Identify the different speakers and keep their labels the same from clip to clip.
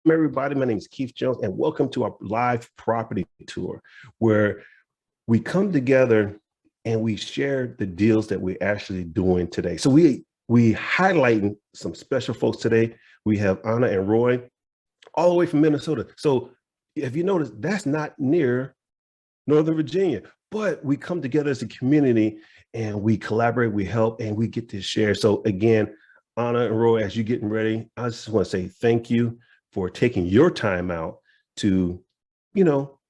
Speaker 1: everybody. My name is Keith Jones, and welcome to our live property tour, where we come together and we share the deals that we're actually doing today. So we highlighting some special folks today. We have Anna and Roy, all the way from Minnesota. So if you notice, that's not near Northern Virginia, but we come together as a community and we collaborate, we help, and we get to share. So again, Anna and Roy, as you're getting ready, I just want to say thank you for taking your time out to,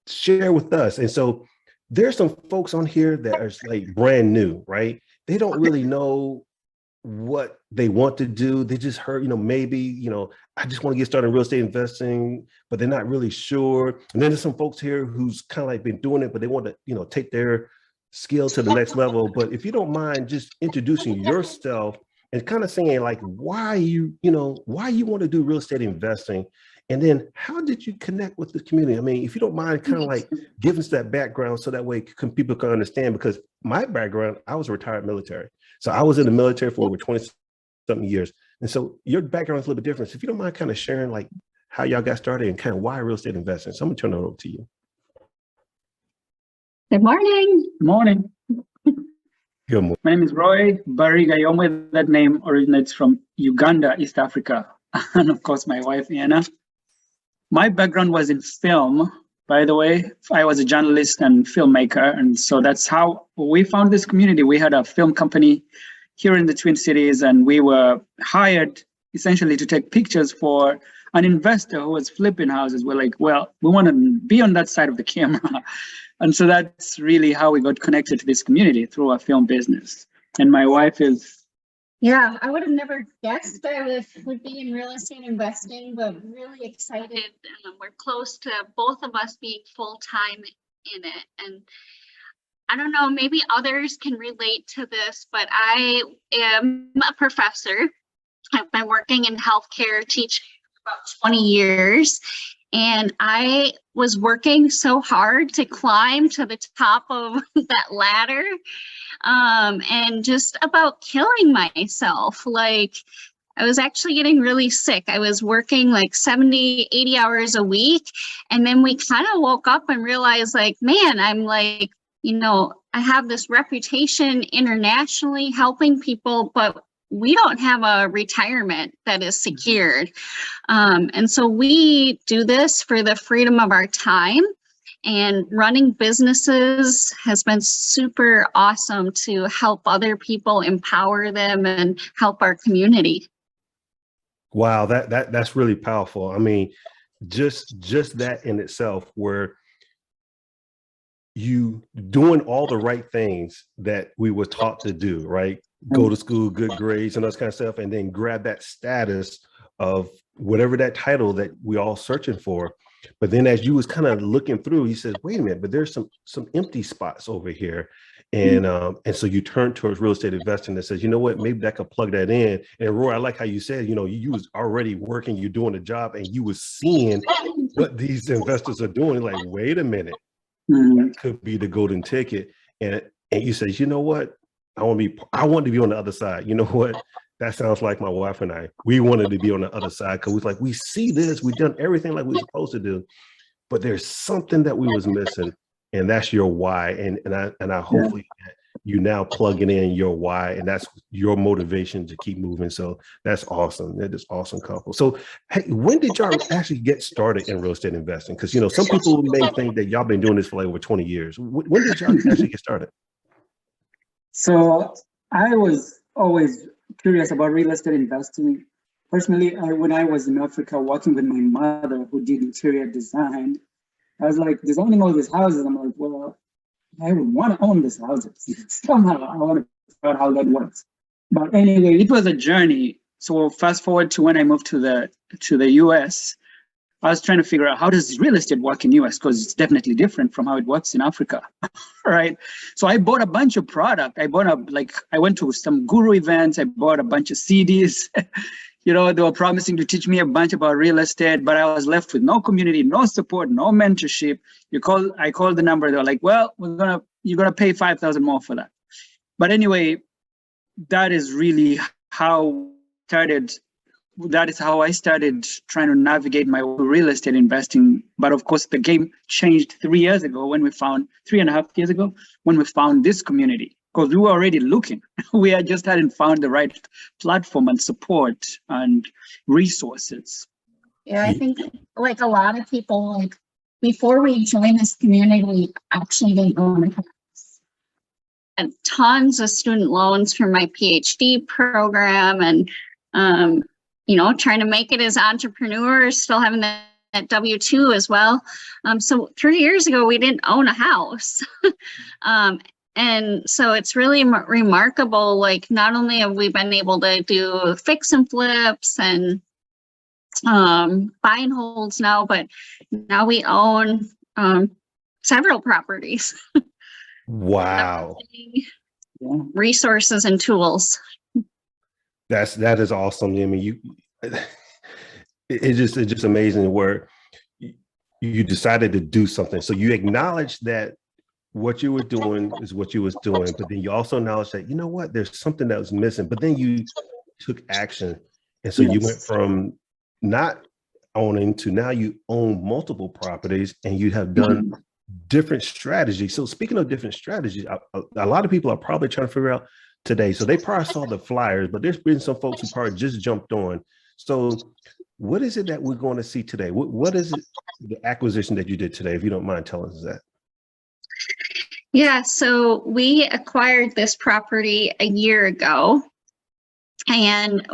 Speaker 1: share with us. And so there's some folks on here that are like brand new, right? They don't really know what they want to do. They just heard, maybe, I just want to get started in real estate investing, but they're not really sure. And then there's some folks here who's kind of like been doing it, but they want to, take their skill to the next level. But if you don't mind just introducing yourself and kind of saying like why you want to do real estate investing, and then how did you connect with the community? I mean, if you don't mind kind of like giving us that background so that way people can understand, because my background, I was a retired military. So I was in the military for over 20-something years. And so your background is a little bit different. So if you don't mind kind of sharing like how y'all got started and kind of why real estate investing. So I'm gonna turn it over to you.
Speaker 2: Good morning.
Speaker 3: Good morning.
Speaker 1: Good morning.
Speaker 3: My name is Roy Barigayomwe. That name originates from Uganda, East Africa. And of course, my wife, Anna. My background was in film, by the way. I was a journalist and filmmaker. And so that's how we found this community. We had a film company here in the Twin Cities, and we were hired essentially to take pictures for an investor who was flipping houses. We're like, well, we want to be on that side of the camera. And so that's really how we got connected to this community, through our film business. And my wife is...
Speaker 2: Yeah, I would have never guessed I would be in real estate investing, but really excited. We're close to both of us being full-time in it. And I don't know, maybe others can relate to this, but I am a professor. I've been working in healthcare, teaching for about 20 years. And I was working so hard to climb to the top of that ladder, and just about killing myself. Like, I was actually getting really sick. I was working like 70, 80 hours a week. And then we kind of woke up and realized like, man, I'm like, I have this reputation internationally helping people, but we don't have a retirement that is secured. And so we do this for the freedom of our time, and running businesses has been super awesome to help other people, empower them, and help our community.
Speaker 1: Wow, that's really powerful. I mean, just that in itself, where you doing all the right things that we were taught to do, right? Go to school, good grades, and those kind of stuff, and then grab that status of whatever that title that we all searching for. But then as you was kind of looking through, he says, wait a minute, but there's some empty spots over here. And so you turn towards real estate investing that says, you know what, maybe that could plug that in. And Roy, I like how you said, you was already working, you're doing a job, and you was seeing what these investors are doing. Like, wait a minute, that could be the golden ticket. And you say, you know what? I want to be on the other side. You know what? That sounds like my wife and I. We wanted to be on the other side because we see this, we've done everything like we're supposed to do, but there's something that we was missing, and that's your why. And I hopefully you now plugging in your why, and that's your motivation to keep moving. So that's awesome. That is awesome, couple. So hey, when did y'all actually get started in real estate investing? Because some people may think that y'all been doing this for like over 20 years. When did y'all actually get started?
Speaker 3: So I was always curious about real estate investing. Personally, when I was in Africa working with my mother who did interior design, I was like designing all these houses. I'm like, well, I would want to own these houses. Somehow I want to figure out how that works. But anyway, it was a journey. So fast forward to when I moved to the US, I was trying to figure out how does real estate work in US, because it's definitely different from how it works in Africa, right? So I bought a bunch of product. I went to some guru events. I bought a bunch of CDs. They were promising to teach me a bunch about real estate, but I was left with no community, no support, no mentorship. I called the number. They're like, well, you're gonna pay $5,000 more for that. But anyway, that is really how I started that is how I started trying to navigate my real estate investing. But of course, the game changed 3 years ago when we found 3.5 years ago when we found this community, because we were already looking. We had just hadn't found the right platform and support and resources.
Speaker 2: Yeah, I think like a lot of people, like before we joined this community, we actually didn't own a house. And tons of student loans for my PhD program, and you know, trying to make it as entrepreneurs, still having that W-2 as well. So 3 years ago, we didn't own a house. And so it's really remarkable. Like, not only have we been able to do fix and flips and buy and holds now, but now we own several properties.
Speaker 1: Wow.
Speaker 2: Resources and tools.
Speaker 1: That is awesome. I mean, it's just amazing where you decided to do something. So you acknowledge that what you were doing is what you was doing, but then you also acknowledge that, you know what, there's something that was missing, but then you took action. And so you went from not owning to now you own multiple properties, and you have done different strategies. So speaking of different strategies, a lot of people are probably trying to figure out today. So they probably saw the flyers, but there's been some folks who probably just jumped on. So what is it that we're going to see today? What is it, the acquisition that you did today, if you don't mind telling us that?
Speaker 2: Yeah, so we acquired this property a year ago, and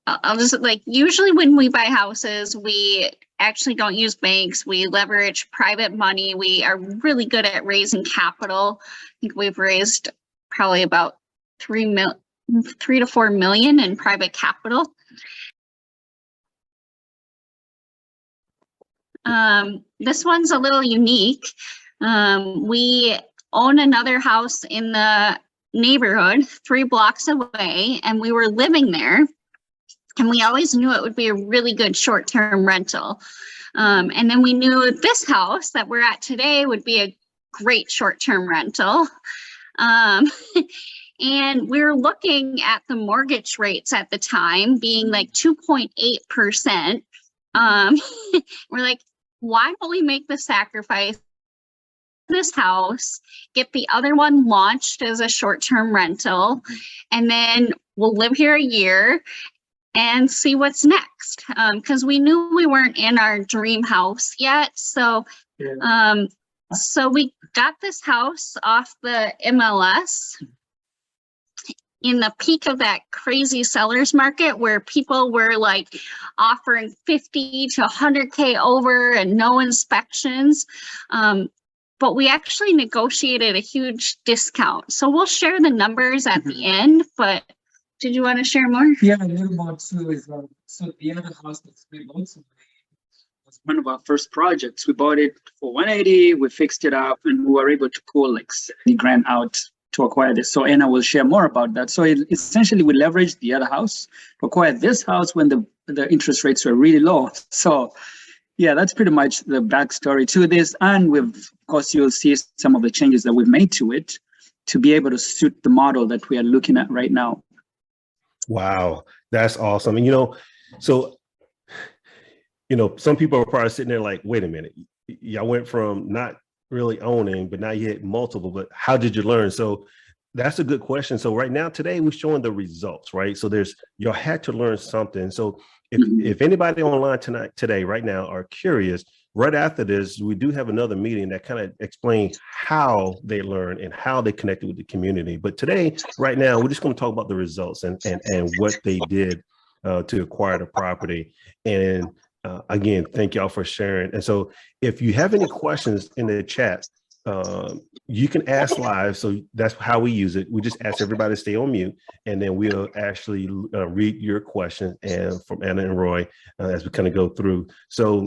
Speaker 2: I'll just, like, usually when we buy houses, we actually don't use banks. We leverage private money. We are really good at raising capital. I think we've raised probably about 3 to 4 million in private capital. This one's a little unique. We own another house in the neighborhood 3 blocks away, and we were living there. And we always knew it would be a really good short-term rental. And then we knew this house that we're at today would be a great short-term rental. And we were looking at the mortgage rates at the time being like 2.8%. We're like, why don't we make the sacrifice this house, get the other one launched as a short-term rental, and then we'll live here a year and see what's next, because we knew we weren't in our dream house yet. So so we got this house off the MLS in the peak of that crazy seller's market where people were like offering 50 to 100K over and no inspections. But we actually negotiated a huge discount. So we'll share the numbers at the end, but did you want to share more?
Speaker 3: Yeah, a little more too is so the other house that we bought was one of our first projects. We bought it for 180, we fixed it up, and we were able to pull like 70 grand out to acquire this. So Anna will share more about that. So essentially we leveraged the other house to acquire this house when the interest rates were really low. So yeah, that's pretty much the backstory to this. And of course, you'll see some of the changes that we've made to it to be able to suit the model that we are looking at right now.
Speaker 1: Wow, that's awesome. And, so, some people are probably sitting there like, wait a minute, y'all went from not really owning, but now you hit multiple, but how did you learn? So that's a good question. So right now, today, we're showing the results, right? So y'all had to learn something. So if anybody online today, right now are curious, right after this, we do have another meeting that kind of explains how they learn and how they connected with the community. But today, right now, we're just going to talk about the results and what they did to acquire the property. And again, thank y'all for sharing. And so if you have any questions in the chat, you can ask live. So that's how we use it. We just ask everybody to stay on mute, and then we'll actually read your question and from Anna and Roy as we kind of go through. So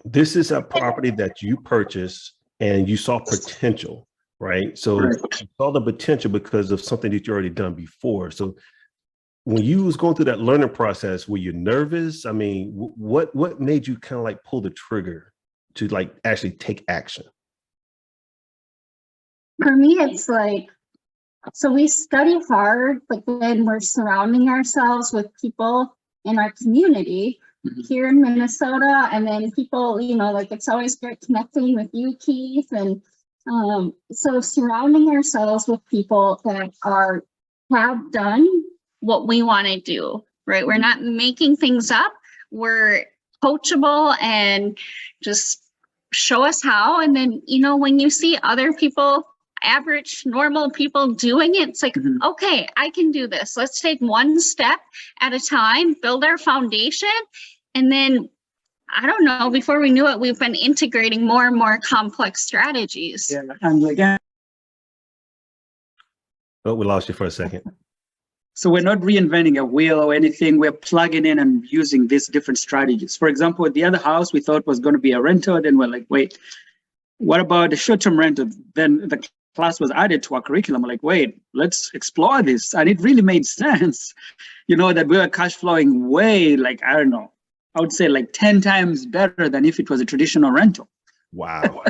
Speaker 1: this is a property that you purchased and you saw potential, right? So you saw the potential because of something that you already done before. So when you was going through that learning process, were you nervous? I mean, what made you kind of like pull the trigger to like actually take action?
Speaker 2: For me, it's like So we study hard, but then we're surrounding ourselves with people in our community here in Minnesota. And then people, like it's always great connecting with you, Keith. And so surrounding ourselves with people that have done what we want to do, right? We're not making things up. We're coachable and just show us how. And then, when you see other people, average, normal people doing it, it's like, okay, I can do this. Let's take one step at a time, build our foundation. And then, I don't know, before we knew it, we've been integrating more and more complex strategies.
Speaker 3: Yeah, and again,
Speaker 1: Oh, we lost you for a second.
Speaker 3: so we're not reinventing a wheel or anything. We're plugging in and using these different strategies. For example, the other house we thought was going to be a rental. Then we're like, wait, what about the short-term rental? Then the class was added to our curriculum. We're like, wait, let's explore this. And it really made sense, that we were cash flowing way, like, I don't know, I would say like 10 times better than if it was a traditional rental.
Speaker 1: Wow.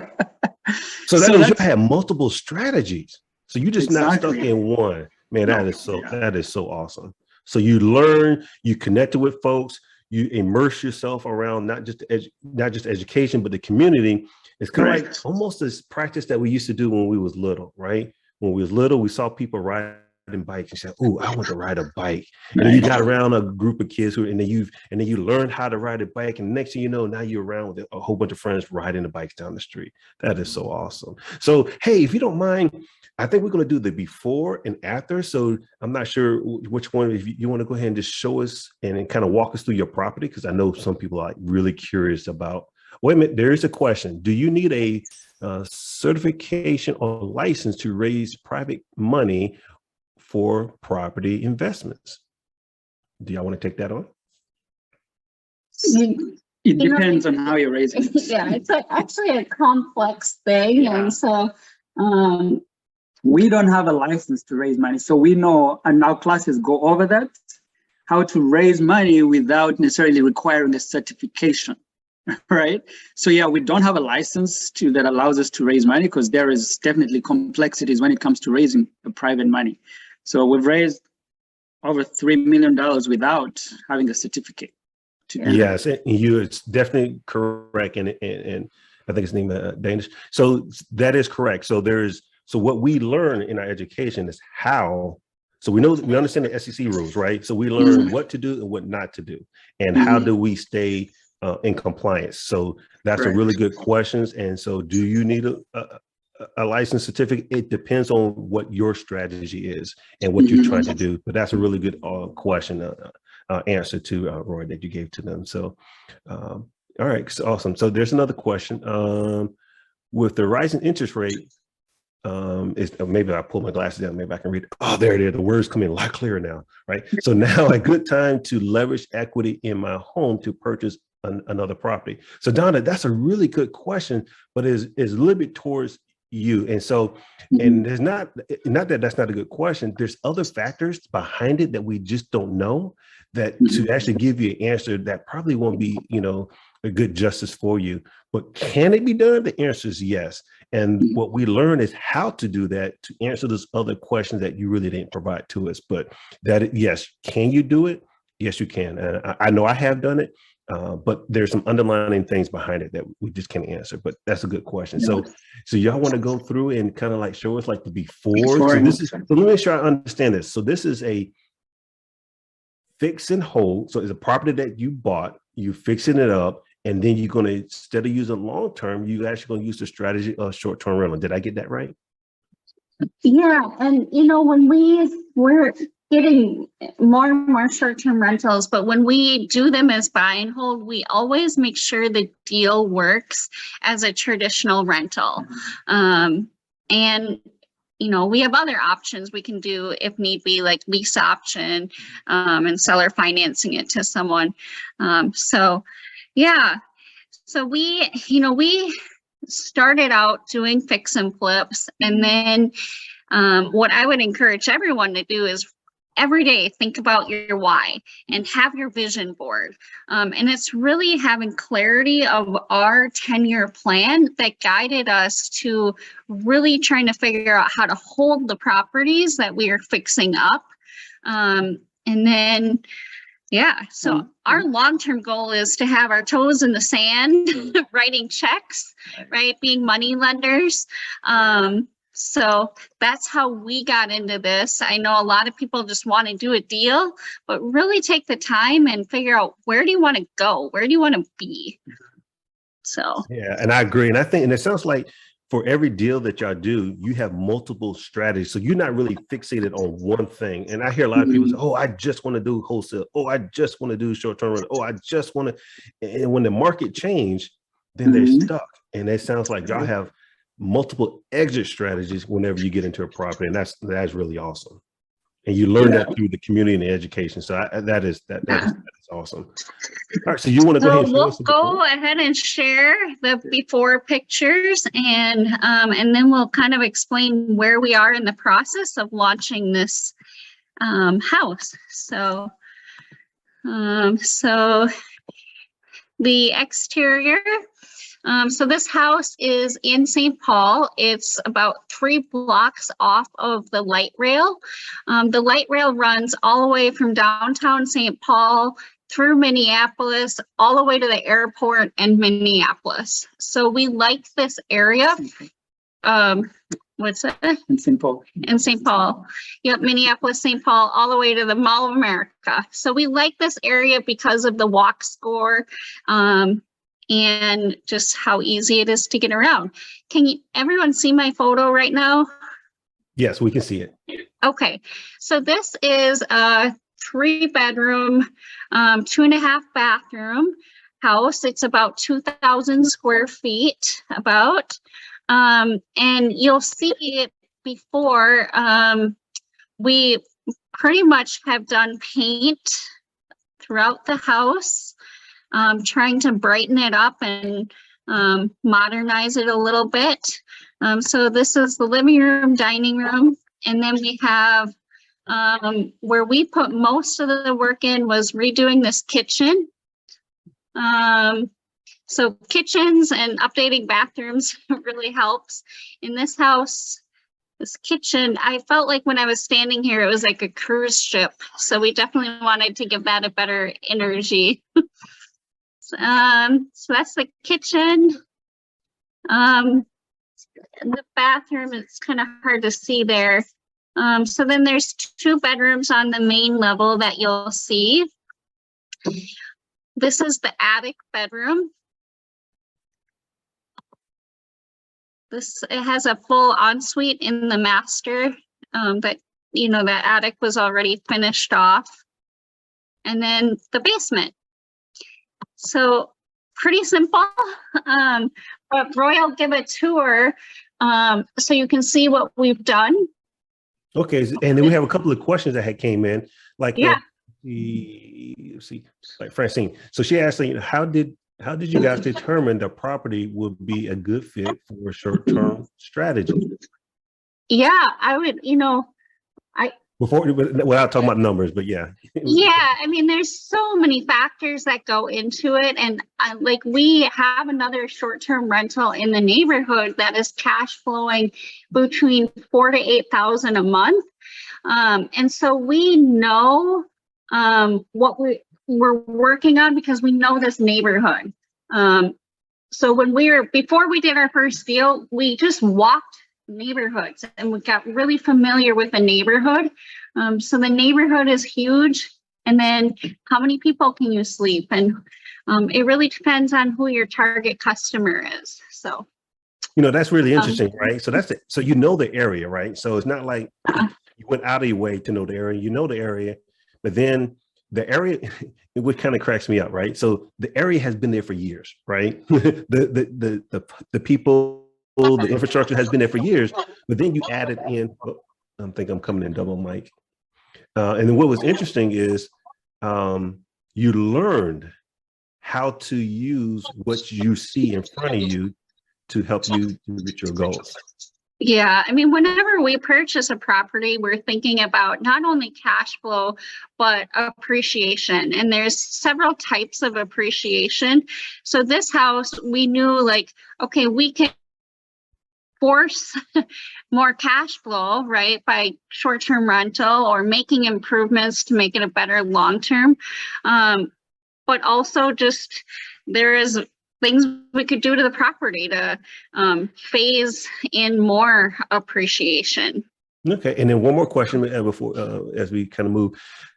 Speaker 1: So that means you have multiple strategies. So you're just not stuck in one. Man, that is so awesome. So you learn, you connected with folks, you immerse yourself around not just education, but the community. It's kind of like almost this practice that we used to do when we was little, right? When we was little, we saw people riding bikes and said, "Oh, I want to ride a bike." And then you got around a group of kids and then you learned how to ride a bike. And next thing you know, now you're around with a whole bunch of friends riding the bikes down the street. That is so awesome. So, hey, if you don't mind, I think we're going to do the before and after. So I'm not sure which one, if you want to go ahead and just show us and kind of walk us through your property, because I know some people are really curious about. Wait a minute, there is a question. Do you need a certification or license to raise private money for property investments? Do y'all want to take that on?
Speaker 3: It depends on how you're raising it.
Speaker 2: Yeah, it's actually a complex thing. Yeah. And so
Speaker 3: we don't have a license to raise money. So we know, and our classes go over that, how to raise money without necessarily requiring a certification. Right. So yeah, we don't have a license that allows us to raise money, because there is definitely complexities when it comes to raising private money. So we've raised over $3 million without having a certificate.
Speaker 1: Yes, and it's definitely correct. And I think his name is Danish. So that is correct. So what we learn in our education is how. So we understand the SEC rules, right? So we learn what to do and what not to do, and how do we stay in compliance. So that's a really good question. And so do you need a license certificate? It depends on what your strategy is and what you're trying to do. But that's a really good question, answer to Roy, that you gave to them. So, all right, so awesome. So there's another question. With the rising interest rate, maybe I pull my glasses down, maybe I can read. Oh, there it is. The words come in a lot clearer now, right? So now a good time to leverage equity in my home to purchase another property. So Donna, that's a really good question, but is a little bit towards you. And so, and there's not that that's not a good question. There's other factors behind it that we just don't know, that to actually give you an answer that probably won't be, a good justice for you. But can it be done? The answer is yes. And what we learn is how to do that, to answer those other questions that you really didn't provide to us. But yes, can you do it? Yes, you can. And I know I have done it. But there's some underlying things behind it that we just can't answer. But that's a good question. So y'all want to go through and kind of like show us like the before. So let me make sure I understand this. So this is a fix and hold. So it's a property that you bought, you fixing it up, and then you're going to, instead of using long term, you actually going to use the strategy of short term rental. Did I get that right?
Speaker 2: Yeah, and when we're getting more and more short-term rentals, but when we do them as buy and hold, we always make sure the deal works as a traditional rental. And we have other options we can do if need be, like lease option, and seller financing it to someone. So we started out doing fix and flips, and then what I would encourage everyone to do is every day think about your why and have your vision board. And it's really having clarity of our 10-year plan that guided us to really trying to figure out how to hold the properties that we are fixing up. And then, yeah, so our long-term goal is to have our toes in the sand, writing checks, right? Being money lenders. So that's how we got into this. I know a lot of people just want to do a deal, but really take the time and figure out, where do you want to go? Where do you want to be? So
Speaker 1: yeah, and I agree. And I think, and it sounds like for every deal that y'all do, you have multiple strategies. So you're not really fixated on one thing. And I hear a lot of people say, oh, I just want to do wholesale. Oh, I just want to do short-term rental. Oh, I just want to. And when the market change, then they're stuck. And it sounds like y'all have multiple exit strategies whenever you get into a property. And that's really awesome. And you learn that through the community and the education. So that is awesome. All right, so you want to go ahead and
Speaker 2: we'll go ahead and share the before pictures, and then we'll kind of explain where we are in the process of launching this house. So the exterior. So this house is in St. Paul. It's about 3 blocks off of the light rail. The light rail runs all the way from downtown St. Paul through Minneapolis, all the way to the airport and Minneapolis. So we like this area. What's that?
Speaker 3: In St. Paul.
Speaker 2: In St. Paul. Yep, Minneapolis, St. Paul, all the way to the Mall of America. So we like this area because of the walk score. And just how easy it is to get around. Can everyone see my photo right now?
Speaker 1: Yes, we can see it.
Speaker 2: Okay, so this is a 3-bedroom, 2.5 bathroom house. It's about 2,000 square feet, about. And you'll see it before. We pretty much have done paint throughout the house. Trying to brighten it up and modernize it a little bit. So this is the living room, dining room, and then we have where we put most of the work in was redoing this kitchen. So kitchens and updating bathrooms really helps. In this house, this kitchen, I felt like when I was standing here, it was like a cruise ship. So we definitely wanted to give that a better energy. So that's the kitchen. And the bathroom, it's kind of hard to see there. So then there's 2 bedrooms on the main level that you'll see. This is the attic bedroom. It has a full ensuite in the master, but that attic was already finished off. And then the basement. So pretty simple, but Roy will give a tour so you can see what we've done.
Speaker 1: Okay, and then we have a couple of questions that had came in, like let's see, like Francine. So she asked, how did you guys determine the property would be a good fit for a short-term strategy?
Speaker 2: Yeah, I would,
Speaker 1: without talking about numbers, but yeah.
Speaker 2: Yeah, I mean, there's so many factors that go into it. And we have another short-term rental in the neighborhood that is cash flowing between $4,000 to $8,000 a month. And so we know what we're working on because we know this neighborhood. So before we did our first deal, we just walked neighborhoods and we got really familiar with the neighborhood. So the neighborhood is huge, and then how many people can you sleep, and it really depends on who your target customer is. So
Speaker 1: that's really interesting, right? So that's it. So the area, right? So it's not like you went out of your way to know the area. The area, but then the area, which kind of cracks me up, right? So the area has been there for years, right? the people, the infrastructure has been there for years, but then you added in, I think I'm coming in double mic. And then what was interesting is you learned how to use what you see in front of you to help you to reach your goals.
Speaker 2: Yeah, I mean, whenever we purchase a property, we're thinking about not only cash flow, but appreciation. And there's several types of appreciation. So this house, we knew like, okay, we can force more cash flow, right, by short-term rental or making improvements to make it a better long-term. But also just there is things we could do to the property to phase in more appreciation.
Speaker 1: Okay, and then one more question before as we kind of move.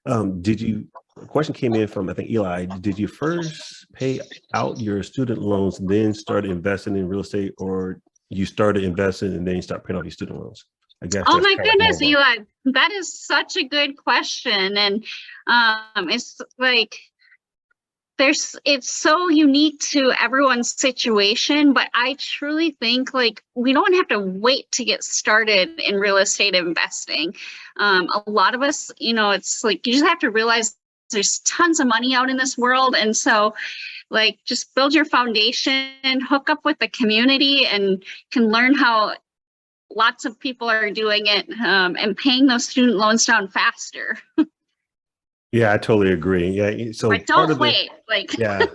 Speaker 1: A question came in from, I think, Eli. Did you first pay out your student loans, then start investing in real estate, or you started investing and then you start paying off your student loans? I guess.
Speaker 2: Oh my goodness, Eli, that is such a good question. And it's like, it's so unique to everyone's situation, but I truly think like we don't have to wait to get started in real estate investing. A lot of us, it's like you just have to realize there's tons of money out in this world. And so like just build your foundation, hook up with the community, and can learn how lots of people are doing it, and paying those student loans down faster.
Speaker 1: Yeah, I totally agree. Yeah, so
Speaker 2: but don't wait.
Speaker 1: Yeah,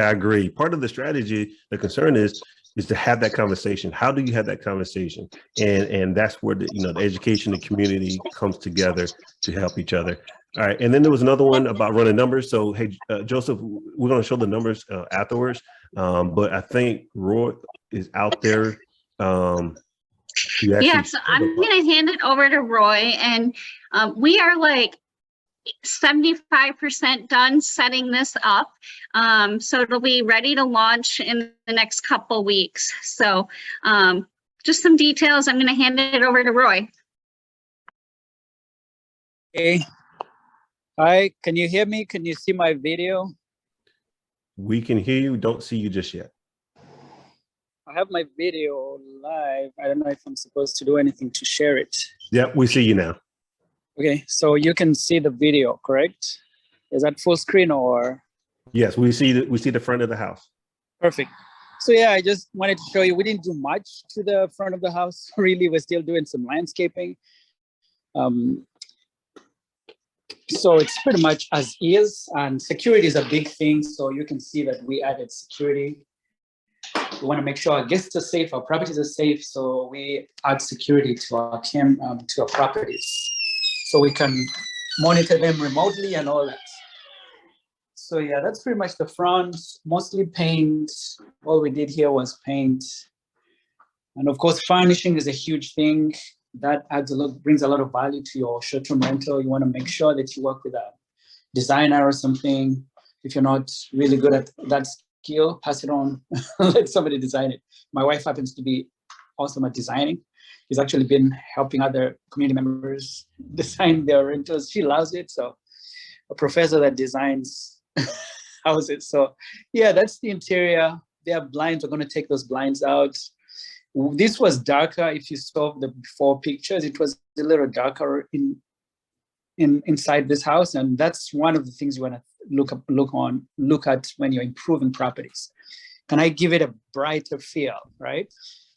Speaker 1: I agree. Part of the strategy, the concern is to have that conversation. How do you have that conversation? And that's where the education, the community comes together to help each other. All right, and then there was another one about running numbers. So hey, Joseph, we're going to show the numbers afterwards. But I think Roy is out there.
Speaker 2: Yeah, so I'm going to hand it over to Roy, and we are like 75% done setting this up. So it'll be ready to launch in the next couple weeks. So just some details. I'm going to hand it over to Roy.
Speaker 4: Hey, hi, can you hear me? Can you see my video?
Speaker 1: We can hear you. Don't see you just yet.
Speaker 4: I have my video live. I don't know if I'm supposed to do anything to share it.
Speaker 1: Yep, we see you now.
Speaker 4: Okay, so you can see the video, correct? Is that full screen or?
Speaker 1: Yes, we see the front of the house.
Speaker 4: Perfect. So yeah, I just wanted to show you, we didn't do much to the front of the house. Really, we're still doing some landscaping. So it's pretty much as is, and security is a big thing. So you can see that we added security. We want to make sure our guests are safe, our properties are safe. So we add security to our properties, so we can monitor them remotely and all that. So yeah, that's pretty much the front, mostly paint. All we did here was paint. And of course, furnishing is a huge thing. That brings a lot of value to your short-term rental. You want to make sure that you work with a designer or something. If you're not really good at that skill, pass it on, let somebody design it. My wife happens to be awesome at designing. She's actually been helping other community members design their rentals. She loves it. So a professor that designs houses. So yeah, that's the interior. There are blinds. We're going to take those blinds out. This was darker. If you saw the before pictures, it was a little darker inside this house. And that's one of the things you want to look at when you're improving properties. Can I give it a brighter feel, right?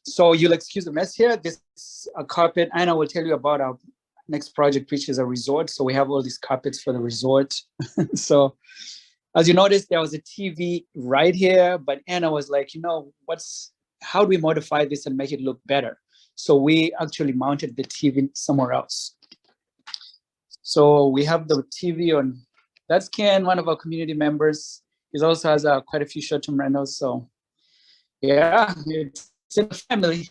Speaker 4: So you'll excuse the mess here. This is a carpet. Anna will tell you about our next project, which is a resort. So we have all these carpets for the resort. So as you notice, there was a TV right here, but Anna was like, how do we modify this and make it look better? So we actually mounted the TV somewhere else. So we have the TV on, that's Ken, one of our community members. He also has quite a few short-term rentals. So yeah, it's in the family.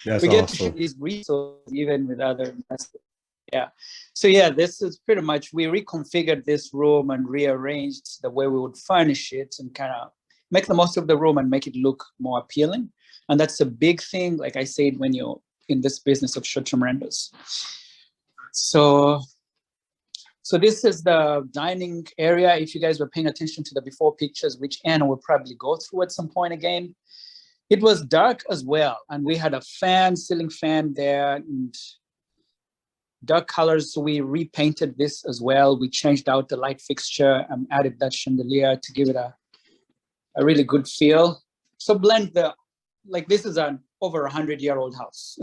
Speaker 1: That's
Speaker 4: we get
Speaker 1: awesome.
Speaker 4: to share these resources even with other investors. Yeah. So yeah, this is pretty much, we reconfigured this room and rearranged the way we would furnish it and kind of make the most of the room and make it look more appealing. And that's a big thing, like I said, when you're in this business of short-term rentals. So this is the dining area. If you guys were paying attention to the before pictures, which Anna will probably go through at some point again, it was dark as well. And we had a ceiling fan there and dark colors. So we repainted this as well. We changed out the light fixture and added that chandelier to give it a really good feel. So blend this is a over 100-year-old house.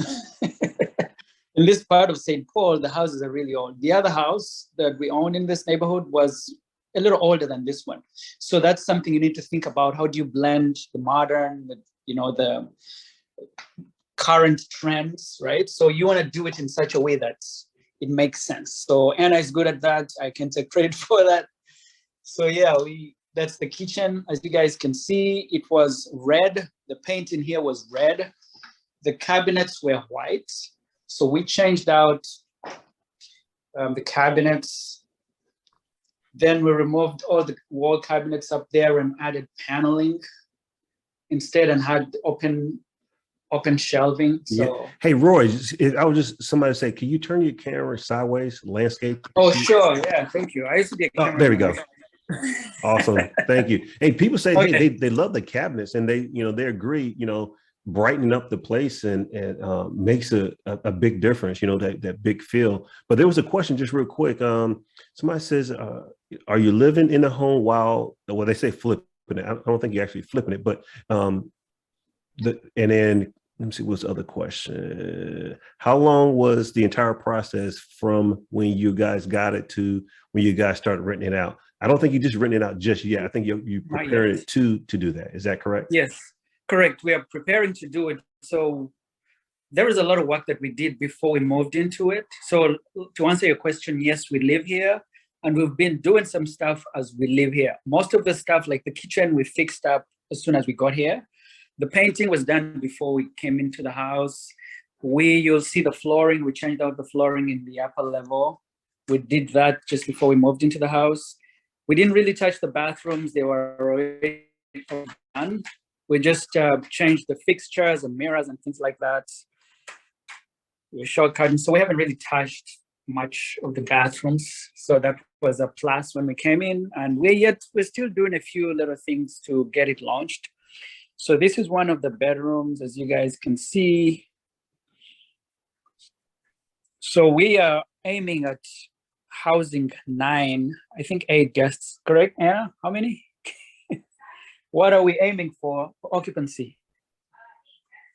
Speaker 4: In this part of St. Paul, the houses are really old. The other house that we owned in this neighborhood was a little older than this one. So that's something you need to think about. How do you blend the modern with, the current trends, right? So you want to do it in such a way that it makes sense. So Anna is good at that. I can take credit for that. So yeah, that's the kitchen. As you guys can see, it was red. The paint in here was red. The cabinets were white. So we changed out the cabinets. Then we removed all the wall cabinets up there and added paneling instead and had open shelving. So
Speaker 1: yeah. Hey, Roy, I was just somebody say, can you turn your camera sideways, landscape?
Speaker 4: Oh, sure. Yeah, thank you. I used to be a camera.
Speaker 1: Oh, there we go. Awesome. Thank you. Hey, people say
Speaker 4: Okay.
Speaker 1: they love the cabinets and they agree, brightening up the place and makes a big difference, that big feel. But there was a question just real quick. Somebody says, are you living in a home while, well, they say flipping it. I don't think you're actually flipping it, but and then let me see what's the other question. How long was the entire process from when you guys got it to when you guys started renting it out? I don't think you just renting it out just yet. I think you prepared it to do that. Is that correct?
Speaker 4: Yes, correct. We are preparing to do it. So there was a lot of work that we did before we moved into it. So to answer your question, yes, we live here and we've been doing some stuff as we live here. Most of the stuff like the kitchen, we fixed up as soon as we got here. The painting was done before we came into the house. You'll see the flooring. We changed out the flooring in the upper level. We did that just before we moved into the house. We didn't really touch the bathrooms. They were already done. We just changed the fixtures and mirrors and things like that. We short curtains. So we haven't really touched much of the bathrooms. So that was a plus when we came in. And we're still doing a few little things to get it launched. So this is one of the bedrooms, as you guys can see. So we are aiming at housing 8 guests, correct, Anna? How many? What are we aiming for occupancy?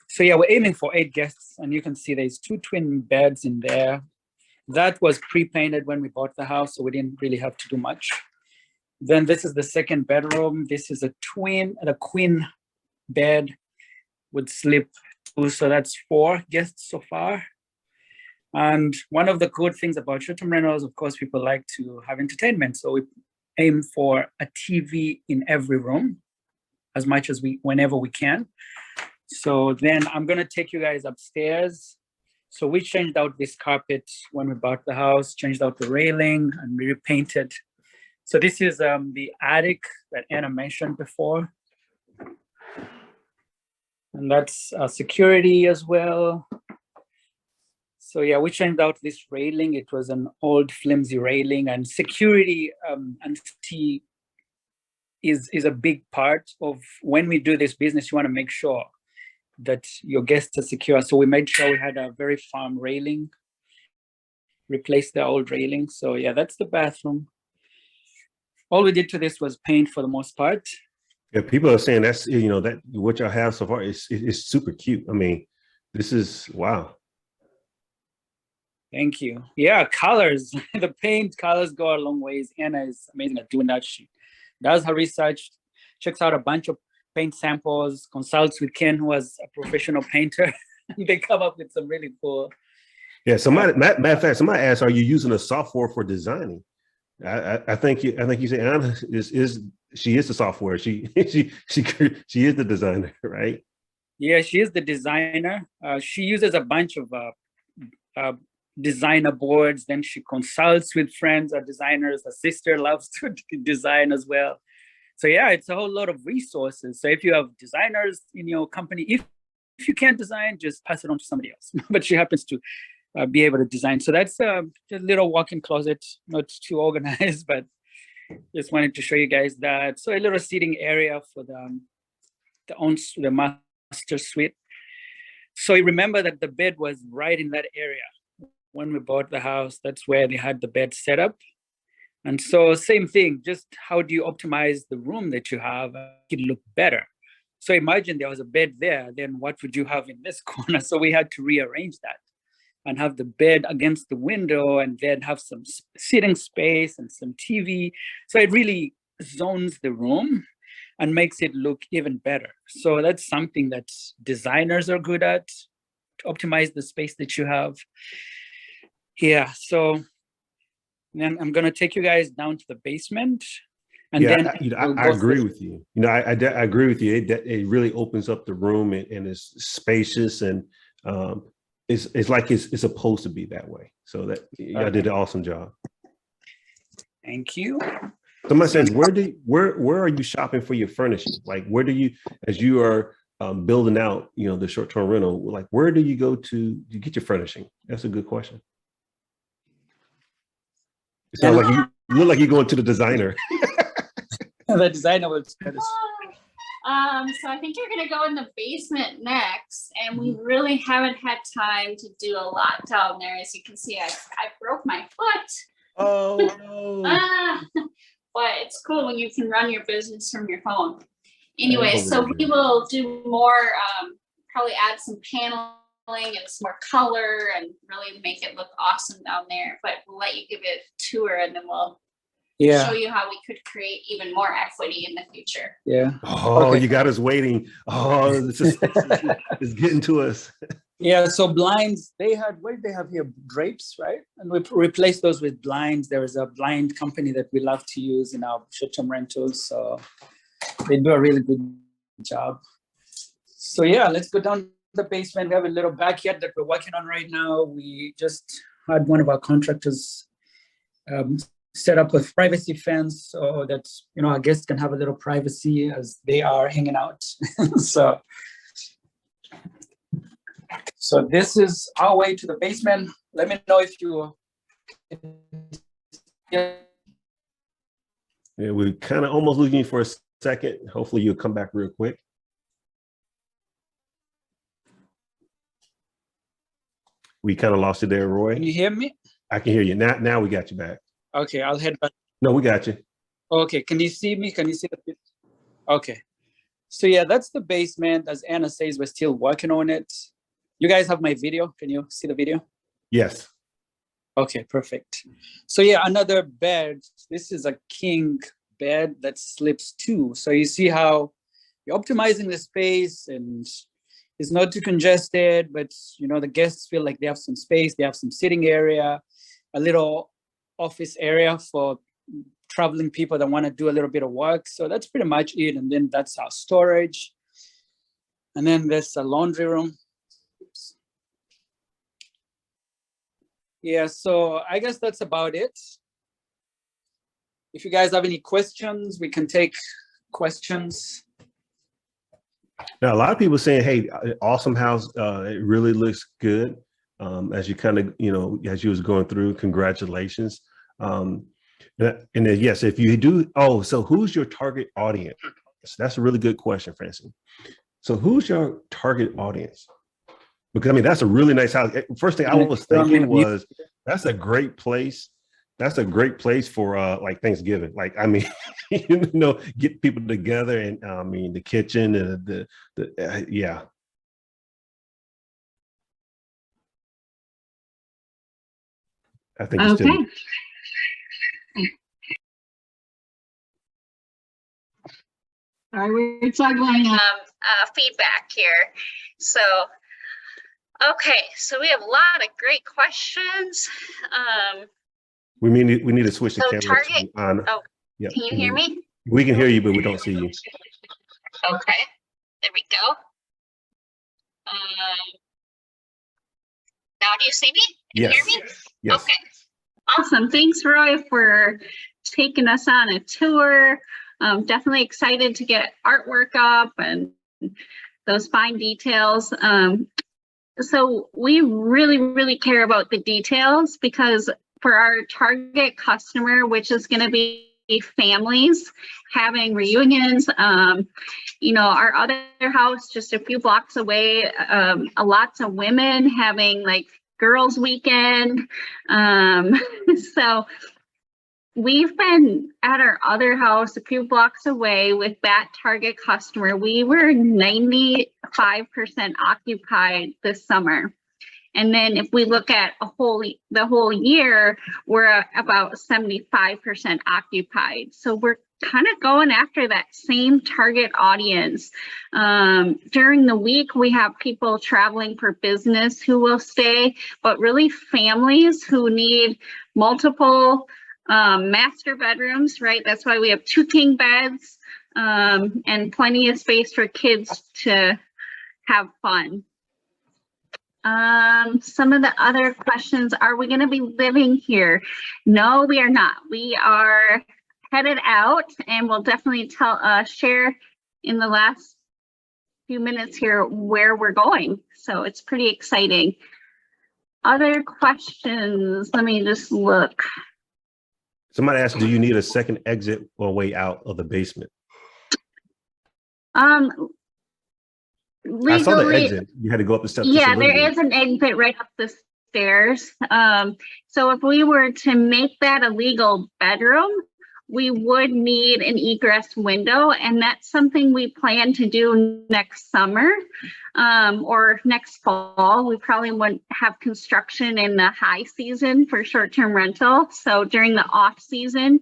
Speaker 4: So yeah, we're aiming for 8 guests, and you can see there's 2 twin beds in there. That was pre-painted when we bought the house, so we didn't really have to do much. Then this is the second bedroom. This is a queen bed would sleep 2, so that's 4 guests so far. And one of the good things about short-term rentals, of course, people like to have entertainment. So we aim for a TV in every room as much as whenever we can. So then I'm gonna take you guys upstairs. So we changed out this carpet when we bought the house, changed out the railing and we repainted. So this is the attic that Anna mentioned before. And that's security as well. So yeah, we changed out this railing. It was an old flimsy railing, and security and safety is a big part of when we do this business. You want to make sure that your guests are secure. So we made sure we had a very firm railing, replaced the old railing. So yeah, that's the bathroom. All we did to this was paint for the most part.
Speaker 1: Yeah, people are saying that's, that what y'all have so far is super cute. I mean, this is, wow.
Speaker 4: Thank you. Yeah, colors, the paint colors go a long ways. Anna is amazing at doing that. She does her research, checks out a bunch of paint samples, consults with Ken, who was a professional painter. They come up with some really cool.
Speaker 1: Yeah, matter of fact, somebody asked, are you using a software for designing? I think you said Anna she is the software. She is the designer, right?
Speaker 4: Yeah, she is the designer. She uses a bunch of designer boards. Then she consults with friends or designers. Her sister loves to design as well. So yeah, it's a whole lot of resources. So if you have designers in your company, if you can't design, just pass it on to somebody else. But she happens to be able to design. So that's just a little walk-in closet, not too organized, but just wanted to show you guys that. So a little seating area for the master suite. So you remember that the bed was right in that area. When we bought the house, that's where they had the bed set up. And so same thing, just how do you optimize the room that you have, make it look better? So imagine there was a bed there, then what would you have in this corner? So we had to rearrange that and have the bed against the window and then have some sitting space and some TV. So it really zones the room and makes it look even better. So that's something that designers are good at, to optimize the space that you have. Yeah, so then I'm gonna take you guys down to the basement. And
Speaker 1: yeah,
Speaker 4: then
Speaker 1: I agree with you. I agree with you. It really opens up the room and it's spacious and it's like it's supposed to be that way. So that y'all did an awesome job.
Speaker 4: Thank you.
Speaker 1: Somebody says, where are you shopping for your furnishing? Like, where do you, as you are building out, the short-term rental, like, where do you go to get your furnishing? That's a good question. It sounds like you look like you're going to the designer.
Speaker 4: The designer will tell us.
Speaker 2: So I think you're gonna go in the basement next, and we really haven't had time to do a lot down there. As you can see, I broke my foot.
Speaker 1: Oh no.
Speaker 2: But it's cool when you can run your business from your phone. Anyway, so we will do more, probably add some paneling and some more color and really make it look awesome down there. But we'll let you give it a tour and then we'll show you how we could create even more equity in the future.
Speaker 4: Yeah.
Speaker 1: Oh, okay. You got us waiting. Oh, this is it's getting to us.
Speaker 4: Yeah, so blinds, what did they have here? Drapes, right? And we replaced those with blinds. There is a blind company that we love to use in our short-term rentals. So they do a really good job. So yeah, let's go down to the basement. We have a little backyard that we're working on right now. We just had one of our contractors set up a privacy fence so that, our guests can have a little privacy as they are hanging out. So this is our way to the basement. Let me know if you.
Speaker 1: Yeah, we're kind of almost losing you for a second. Hopefully you'll come back real quick. We kind of lost you there, Roy.
Speaker 4: Can you hear me?
Speaker 1: I can hear you. Now we got you back.
Speaker 4: Okay, I'll head back.
Speaker 1: No, we got you.
Speaker 4: Okay, can you see me? Can you see the picture? Okay. So yeah, that's the basement. As Anna says, we're still working on it. You guys have my video. Can you see the video?
Speaker 1: Yes.
Speaker 4: Okay, perfect. So yeah, another bed. This is a king bed that slips too. So you see how you're optimizing the space and it's not too congested, but the guests feel like they have some space, they have some sitting area, a little office area for traveling people that want to do a little bit of work. So that's pretty much it. And then that's our storage. And then there's a laundry room. Oops. Yeah, so I guess that's about it. If you guys have any questions, we can take questions.
Speaker 1: Now, a lot of people saying, hey, awesome house. It really looks good. As you kind of, as you was going through, congratulations. And then, yes, if you do, so who's your target audience? That's a really good question, Francine. So who's your target audience? Because that's a really nice house. First thing I was thinking was, that's a great place. That's a great place for like Thanksgiving. Like, get people together and the kitchen and yeah. I think it's
Speaker 2: okay. All right, we're juggling feedback here. So, okay, so we have a lot of great questions.
Speaker 1: We need to switch the camera
Speaker 2: target
Speaker 1: on.
Speaker 2: Oh, yep. Can you hear me?
Speaker 1: We can hear you, but we don't see you.
Speaker 2: Okay, there we go. Now do you see me? Can you hear me?
Speaker 1: Yes.
Speaker 2: Okay, awesome. Thanks, Roy, for taking us on a tour. Definitely excited to get artwork up and those fine details. So we really care about the details because for our target customer, which is going to be families having reunions, our other house just a few blocks away, lots of women having like girls' weekend. So we've been at our other house a few blocks away with that target customer. We were 95% occupied this summer. And then if we look at the whole year, we're about 75% occupied. So we're kind of going after that same target audience. During the week, we have people traveling for business who will stay, but really families who need multiple master bedrooms, right? That's why we have 2 king beds and plenty of space for kids to have fun. Some of the other questions, are we going to be living here? No, we are not. We are headed out, and we'll definitely share in the last few minutes here where we're going. So it's pretty exciting. Other questions? Let me just look.
Speaker 1: Somebody asked, do you need a second exit or way out of the basement?
Speaker 2: Legally,
Speaker 1: I saw the exit. You had to go up the steps.
Speaker 2: Yeah, there is an exit right up the stairs. So if we were to make that a legal bedroom, we would need an egress window, and that's something we plan to do next summer or next fall. We probably wouldn't have construction in the high season for short-term rental. So during the off season,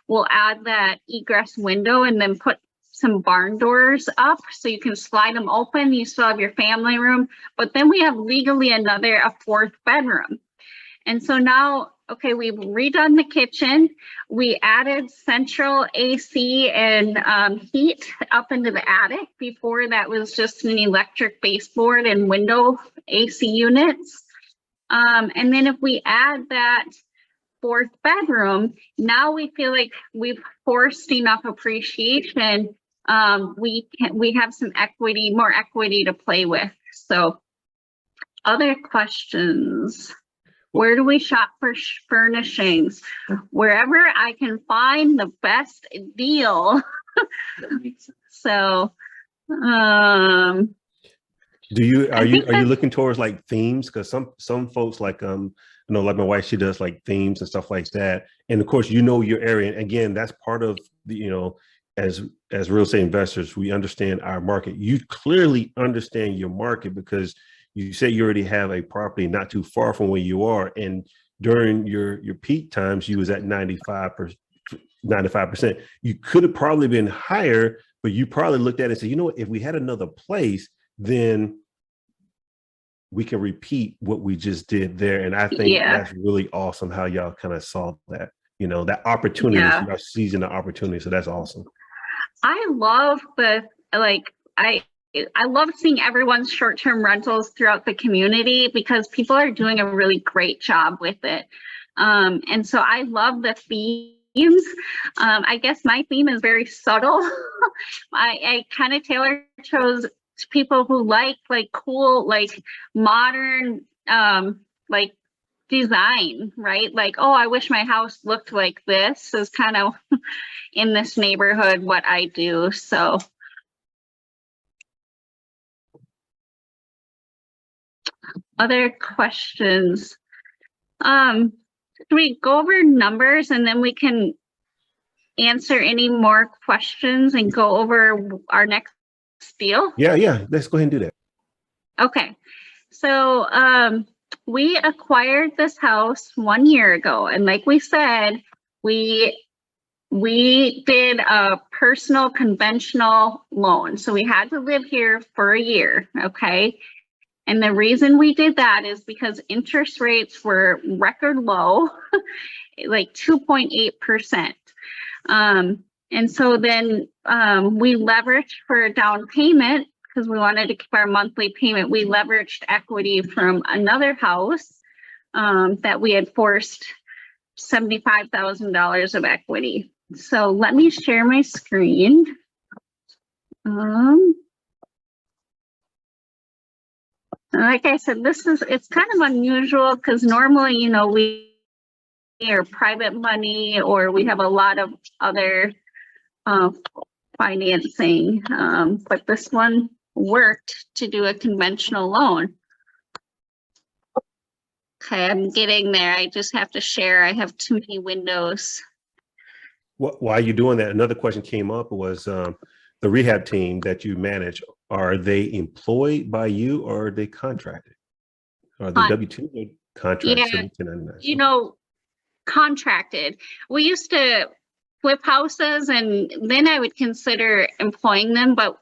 Speaker 2: we'll add that egress window and then put some barn doors up so you can slide them open. You still have your family room, but then we have legally a 4th bedroom. And so now, okay, we've redone the kitchen. We added central AC and heat up into the attic. Before that was just an electric baseboard and window AC units. And then if we add that 4th bedroom, now we feel like we've forced enough appreciation. We have some equity, more equity to play with. So other questions? Where do we shop for furnishings? Wherever I can find the best deal. So, are you looking towards like themes? Because some folks like like my wife, she does like themes and stuff like that. And of course, your area. And again, that's part of the, as real estate investors, we understand our market. You clearly understand your market because you say you already have a property not too far from where you are. And during your peak times, you was at 95%. You could have probably been higher, but you probably looked at it and said, you know what, if we had another place, then we can repeat what we just did there. And I think that's really awesome how y'all kind of saw that, that opportunity, y'all seizing the opportunity. So that's awesome. I love I love seeing everyone's short-term rentals throughout the community because people are doing a really great job with it. And so I love the themes. I guess my theme is very subtle. I kind of chose people who like cool, like modern, like design, right? Like, oh, I wish my house looked like this. Is kind of in this neighborhood what I do. So other questions? Should we go over numbers and then we can answer any more questions and go over our next deal?
Speaker 1: Yeah. Let's go ahead and do that.
Speaker 2: Okay. So we acquired this house 1 year ago. And like we said, we did a personal conventional loan. So we had to live here for a year. Okay. And the reason we did that is because interest rates were record low, like 2.8%. And so then we leveraged for a down payment because we wanted to keep our monthly payment. We leveraged equity from another house that we had forced $75,000 of equity. So let me share my screen. Like I said, it's kind of unusual because normally, we are private money or we have a lot of other financing, but this one worked to do a conventional loan. Okay, I'm getting there. I just have to share. I have too many windows.
Speaker 1: While you're doing that, another question came up was the rehab team that you manage. Are they employed by you or are they contracted? Are they W-2 or contracted?
Speaker 2: Yeah,
Speaker 1: 1099?
Speaker 2: you know, contracted. We used to flip houses and then I would consider employing them, but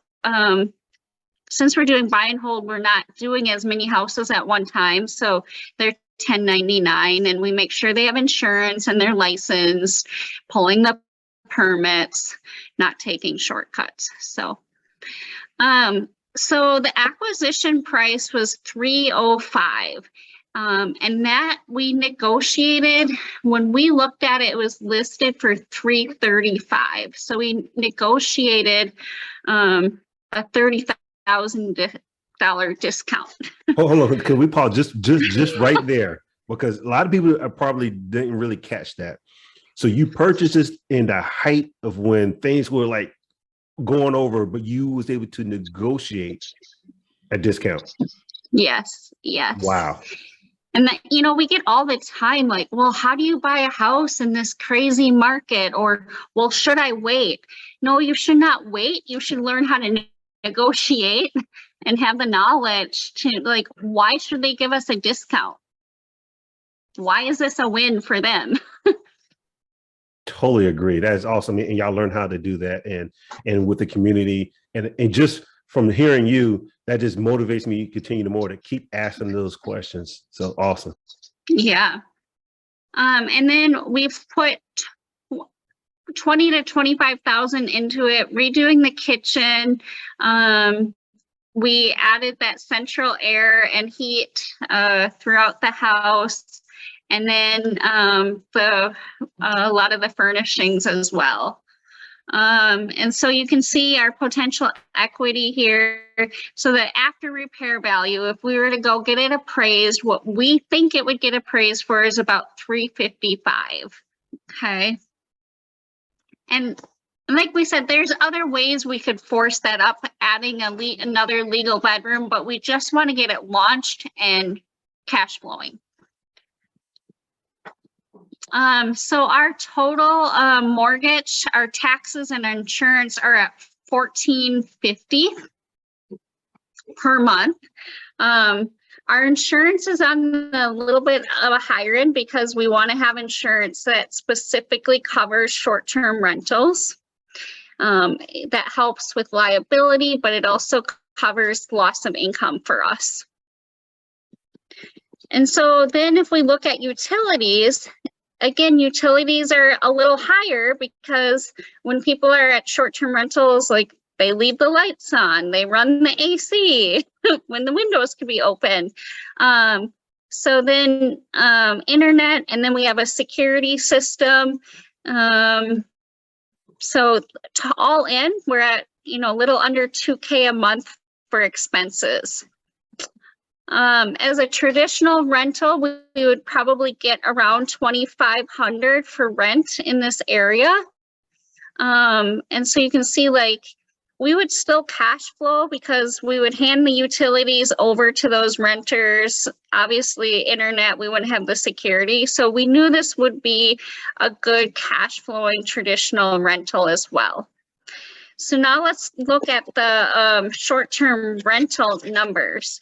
Speaker 2: since we're doing buy and hold, we're not doing as many houses at one time. So they're 1099 and we make sure they have insurance and they're licensed, pulling the permits, not taking shortcuts. So the acquisition price was 305. And that we negotiated. When we looked at it, it was listed for 335. So we negotiated a $30,000 discount.
Speaker 1: Hold on, can we pause just right there? Because a lot of people probably didn't really catch that. So you purchased this in the height of when things were like going over, but you was able to negotiate a discount.
Speaker 2: Yes, yes.
Speaker 1: Wow.
Speaker 2: And that, you know, we get all the time like, well, how do you buy a house in this crazy market? Or, well, should I wait? No, you should not wait. You should learn how to negotiate and have the knowledge to, like, why should they give us a discount? Why is this a win for them?
Speaker 1: Totally agree. That is awesome. And y'all learn how to do that and with the community and just from hearing you, that just motivates me to continue to keep asking those questions. So awesome. Yeah.
Speaker 2: And then we've put 20 to 25,000 into it, redoing the kitchen. We added that central air and heat throughout the house. And then a lot of the furnishings as well. And so you can see our potential equity here. So the after repair value, if we were to go get it appraised, what we think it would get appraised for is about 355. Okay. And like we said, there's other ways we could force that up, adding another legal bedroom, but we just want to get it launched and cash flowing. So our total mortgage, our taxes and insurance are at $1,450 per month. Our insurance is on a little bit of a higher end because we want to have insurance that specifically covers short-term rentals. That helps with liability, but it also covers loss of income for us. And so then if we look at utilities, again, utilities are a little higher because when people are at short-term rentals, like they leave the lights on, they run the AC when the windows can be open. So then internet, and then we have a security system. So all in, we're at, you know, a little under $2K a month for expenses. As a traditional rental, we would probably get around $2,500 for rent in this area. And so you can see, like, we would still cash flow because we would hand the utilities over to those renters. Obviously, internet, we wouldn't have the security. So we knew this would be a good cash flowing traditional rental as well. So now let's look at the short-term rental numbers.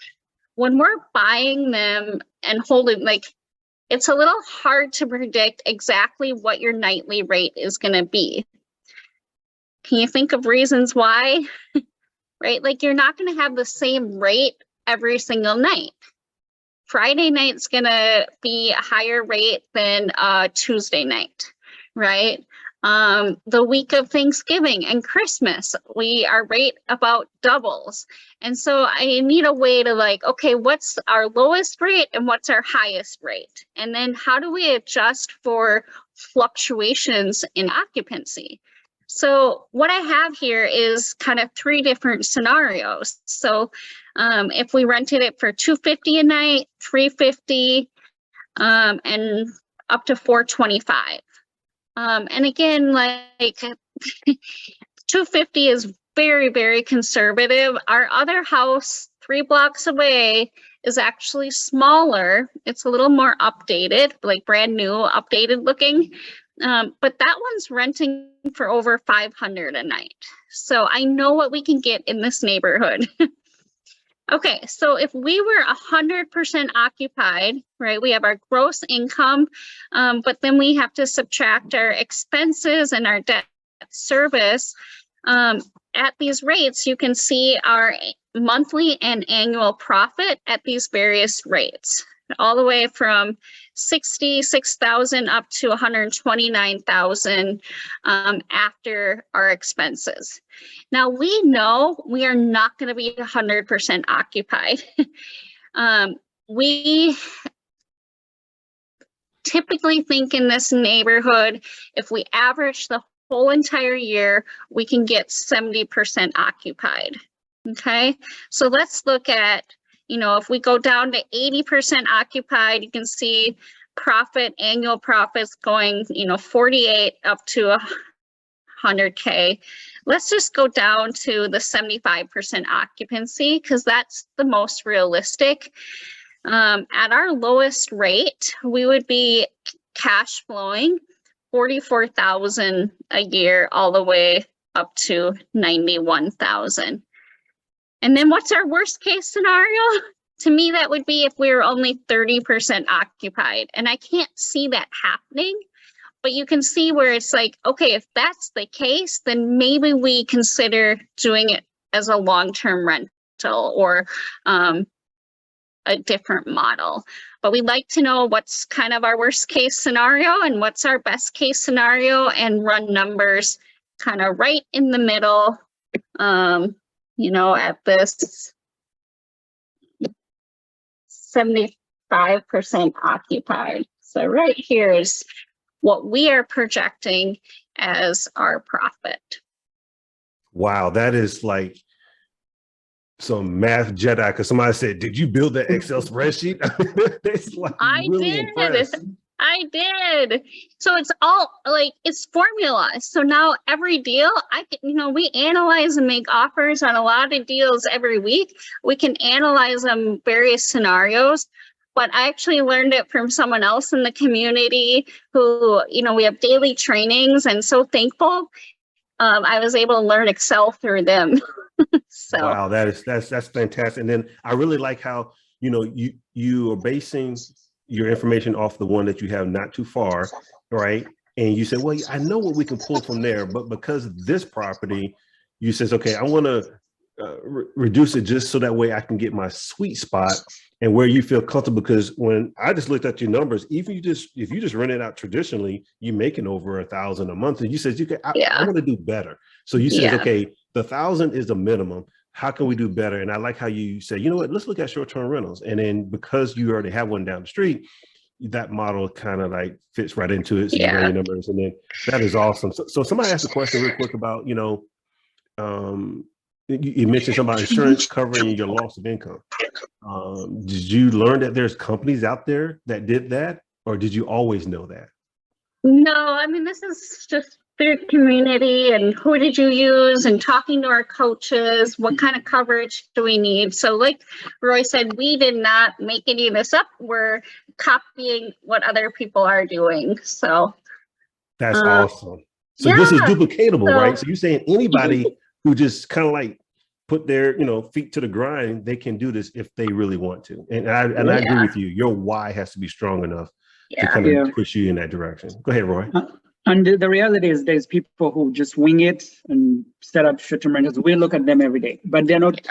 Speaker 2: When we're buying them and holding, like, it's a little hard to predict exactly what your nightly rate is going to be. Can you think of reasons why? Right? Like, you're not going to have the same rate every single night. Friday night's going to be a higher rate than Tuesday night, right? The week of Thanksgiving and Christmas, our rate about doubles. And so I need a way to, like, okay, what's our lowest rate and what's our highest rate? And then how do we adjust for fluctuations in occupancy? So what I have here is kind of 3 different scenarios. So if we rented it for $250 a night, $350, and up to $425. And again, like, $250 is very, very conservative. Our other house 3 blocks away is actually smaller. It's a little more updated, like brand new, updated looking. But that one's renting for over 500 a night. So I know what we can get in this neighborhood. Okay, so if we were 100% occupied, right, we have our gross income, but then we have to subtract our expenses and our debt service. At these rates, you can see our monthly and annual profit at these various rates, all the way from 66,000 up to 129,000 after our expenses. Now we know we are not going to be 100% occupied. We typically think in this neighborhood, if we average the whole entire year, we can get 70% occupied. Okay, so let's look at, you know, if we go down to 80% occupied, you can see profit, annual profits going, you know, 48 up to 100K. Let's just go down to the 75% occupancy because that's the most realistic. At our lowest rate, we would be cash flowing 44,000 a year all the way up to 91,000. And then what's our worst case scenario? To me, that would be if we were only 30% occupied. And I can't see that happening, but you can see where it's like, okay, if that's the case, then maybe we consider doing it as a long-term rental or a different model. But we'd like to know what's kind of our worst case scenario and what's our best case scenario and run numbers kind of right in the middle, you know, at this 75% occupied. So right here is what we are projecting as our profit.
Speaker 1: Wow, that is like some math Jedi, because somebody said, did you build that Excel spreadsheet? It's like
Speaker 2: I
Speaker 1: really
Speaker 2: did.
Speaker 1: impressed.
Speaker 2: I did. So it's all like, it's formula. So now every deal, I can, you know, we analyze and make offers on a lot of deals every week. We can analyze them various scenarios, but I actually learned it from someone else in the community who, you know, we have daily trainings, and so thankful. I was able to learn Excel through them. So
Speaker 1: Wow, that's fantastic. And then I really like how, you know, you are basing your information off the one that you have not too far, right? And you said, well, I know what we can pull from there, but because of this property, you says, okay, I want to reduce it just so that way I can get my sweet spot and where you feel comfortable. Because when I just looked at your numbers, even if you just rent it out traditionally, you're making over 1,000 a month. And you said, I want to do better. So you said, okay, the 1,000 is the minimum. How can we do better? And I like how you say, you know what, let's look at short-term rentals. And then because you already have one down the street, that model kind of like fits right into it. So you run your numbers, and then that is awesome. So somebody asked a question real quick about, you know, you mentioned something about insurance covering your loss of income. Did you learn that there's companies out there that did that, or did you always know that?
Speaker 2: no, I mean, this is just through community and who did you use and talking to our coaches, what kind of coverage do we need? So like Roy said, we did not make any of this up. We're copying what other people are doing. So
Speaker 1: that's awesome. So this is duplicatable, right? So you're saying anybody who just kind of like put their, you know, feet to the grind, they can do this if they really want to. And I agree with you. Your why has to be strong enough to kind of push you in that direction. Go ahead, Roy.
Speaker 3: And the reality is there's people who just wing it and set up short-term rentals. We look at them every day, but they're not,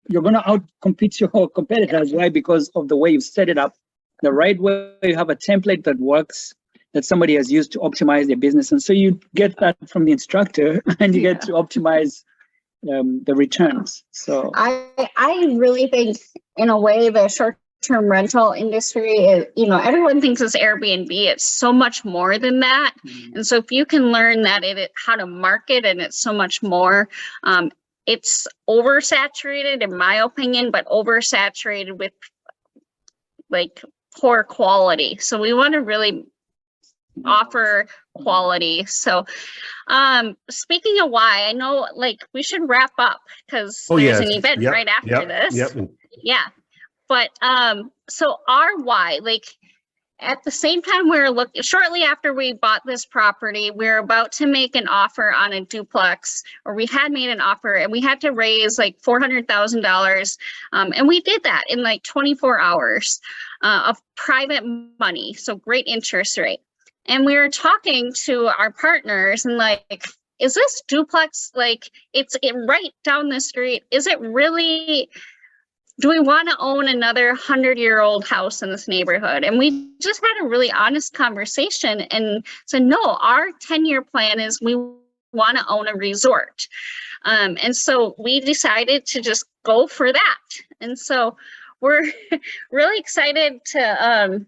Speaker 3: you're going to outcompete your competitors. Why? Because of the way you set it up, the right way. You have a template that works, that somebody has used to optimize their business. And so you get that from the instructor and you get to optimize the returns. So
Speaker 2: I really think in a way the short-term rental industry is, you know, everyone thinks it's Airbnb. It's so much more than that. And so if you can learn that how to market, and it's so much more, it's oversaturated in my opinion, but oversaturated with like poor quality. So we want to really offer quality. So speaking of why, I know like we should wrap up because there's an event right after this. Yeah. But so our why, like at the same time, we were looking, shortly after we bought this property, we were about to make an offer on a duplex, or we had made an offer, and we had to raise like $400,000. And we did that in like 24 hours of private money. So great interest rate. And we were talking to our partners and like, is this duplex, like it's right down the street? Is it really, do we want to own another 100-year-old house in this neighborhood? And we just had a really honest conversation and said, no, our 10-year plan is we want to own a resort. And so we decided to just go for that. And so we're really excited to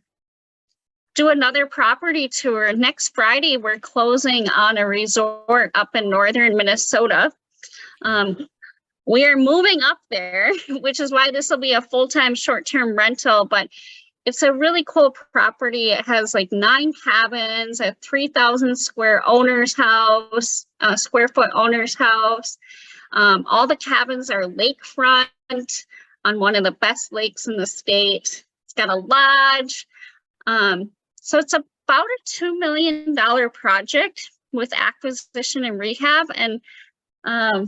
Speaker 2: do another property tour. Next Friday, we're closing on a resort up in northern Minnesota. We are moving up there, which is why this will be a full-time short-term rental, but it's a really cool property. It has like 9 cabins, a 3,000 square foot owner's house. All the cabins are lakefront on one of the best lakes in the state. It's got a lodge. So it's about a $2 million project with acquisition and rehab. And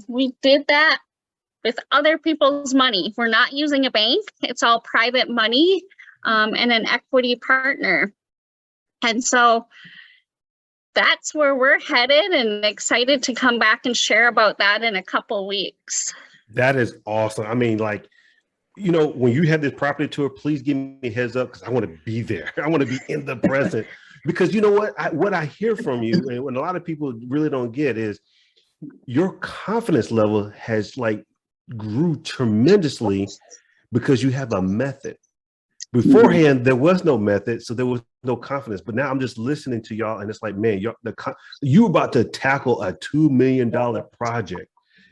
Speaker 2: we did that with other people's money. We're not using a bank. It's all private money and an equity partner. And so that's where we're headed, and excited to come back and share about that in a couple weeks.
Speaker 1: That is awesome. I mean, like, you know, when you have this property tour, please give me a heads up, because I want to be there. I want to be in the present, because you know what I hear from you, and what a lot of people really don't get, is your confidence level has like grew tremendously because you have a method. Beforehand, there was no method, so there was no confidence. But now I'm just listening to y'all, and it's like, man, you're about to tackle a $2 million project.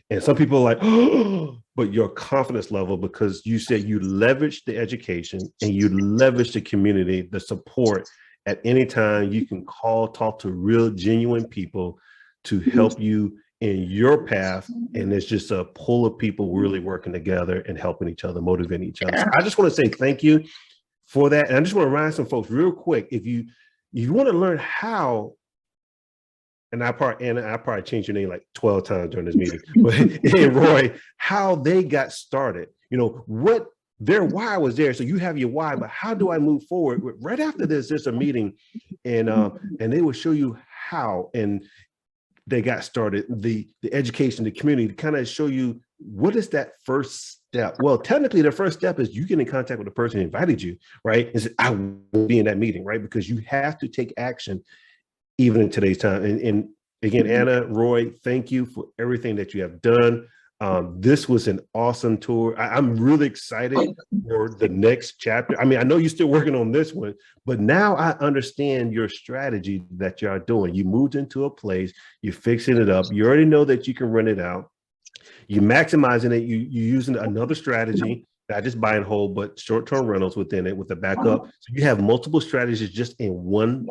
Speaker 1: And some people are like, oh, but your confidence level, because you said you leverage the education and you leverage the community, the support. At any time you can call, talk to real, genuine people to help you in your path. And it's just a pull of people really working together and helping each other, motivating each other. So I just want to say thank you for that. And I just want to remind some folks real quick, if you want to learn how, and I probably changed your name like 12 times during this meeting, but hey, Roy, how they got started, you know, what their why was there. So you have your why, but how do I move forward? Right after this, there's a meeting, and they will show you how, and they got started, the education, the community, to kind of show you what is that first step. Well, technically the first step is you get in contact with the person who invited you, right? And say, I will be in that meeting, right? Because you have to take action even in today's time. And again, Anna, Roy, thank you for everything that you have done. This was an awesome tour. I'm really excited for the next chapter. I mean, I know you're still working on this one, but now I understand your strategy that you're doing. You moved into a place, you're fixing it up. You already know that you can rent it out. You're maximizing it. You're using another strategy, not just buying whole, but short-term rentals within it with a backup. So you have multiple strategies just in one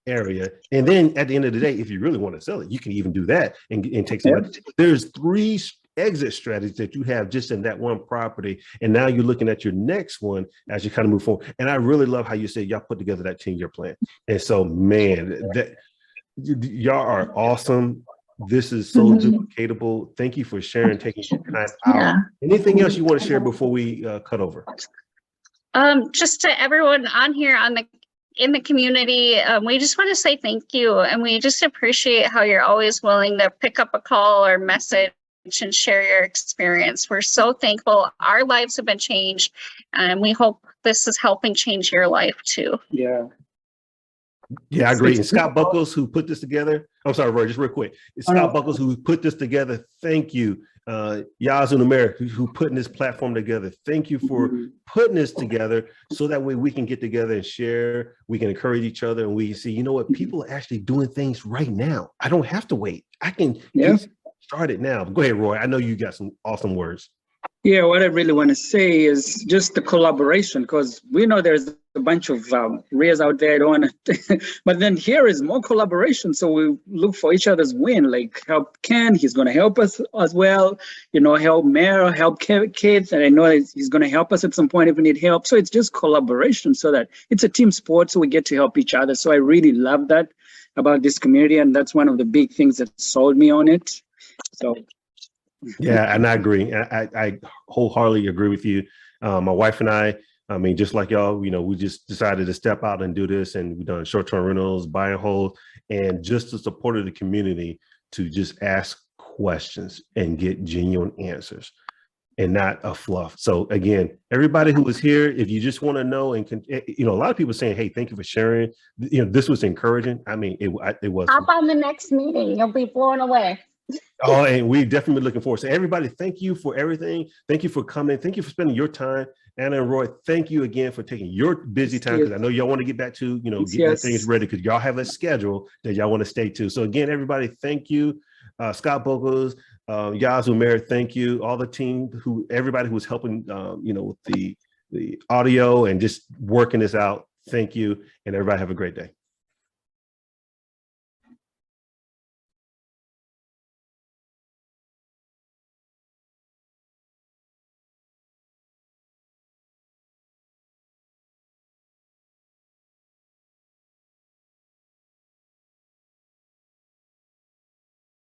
Speaker 1: area. And then at the end of the day, if you really want to sell it, you can even do that and take some money. There's 3 exit strategies that you have just in that one property. And now you're looking at your next one as you kind of move forward. And I really love how you said y'all put together that 10-year plan. And so, man, that y'all are awesome. This is so duplicatable. Thank you for sharing, taking your time out. Anything else you want to share before we cut over?
Speaker 2: Just to everyone on here in the community, we just want to say thank you, and we just appreciate how you're always willing to pick up a call or message and share your experience. We're so thankful. Our lives have been changed, and we hope this is helping change your life too.
Speaker 3: Yeah,
Speaker 1: I agree. And Scott Buckles, who put this together, I'm sorry, Roy, just real quick. It's Scott Buckles who put this together. Thank you. Yazoo America, who putting this platform together. Thank you for putting this together, so that way we can get together and share. We can encourage each other, and we can see, you know what, people are actually doing things right now. I don't have to wait. I can get started now. Go ahead, Roy. I know you got some awesome words.
Speaker 3: Yeah, what I really want to say is just the collaboration, because we know there's a bunch of rares out there. I don't want to, but then here is more collaboration. So we look for each other's win. Like help Ken, he's going to help us as well. You know, help Mara, help kids, and I know he's going to help us at some point if we need help. So it's just collaboration, so that it's a team sport. So we get to help each other. So I really love that about this community, and that's one of the big things that sold me on it. So.
Speaker 1: Yeah, and I agree. I wholeheartedly agree with you. My wife and I mean, just like y'all, you know, we just decided to step out and do this, and we've done short-term rentals, buy and hold, and just the support of the community to just ask questions and get genuine answers and not a fluff. So again, everybody who was here, if you just want to know, and you know, a lot of people saying, hey, thank you for sharing. You know, this was encouraging. I mean, it was.
Speaker 2: Hop on the next meeting. You'll be blown away.
Speaker 1: Oh, and we definitely been looking forward. So everybody, thank you for everything. Thank you for coming. Thank you for spending your time. Anna and Roy, thank you again for taking your busy time, because I know y'all want to get back to, you know, getting things ready, because y'all have a schedule that y'all want to stay to. So again, everybody, thank you. Scott Bogles, Yazoo Merritt, thank you. All the team, everybody who was helping, you know, with the audio and just working this out. Thank you. And everybody have a great day.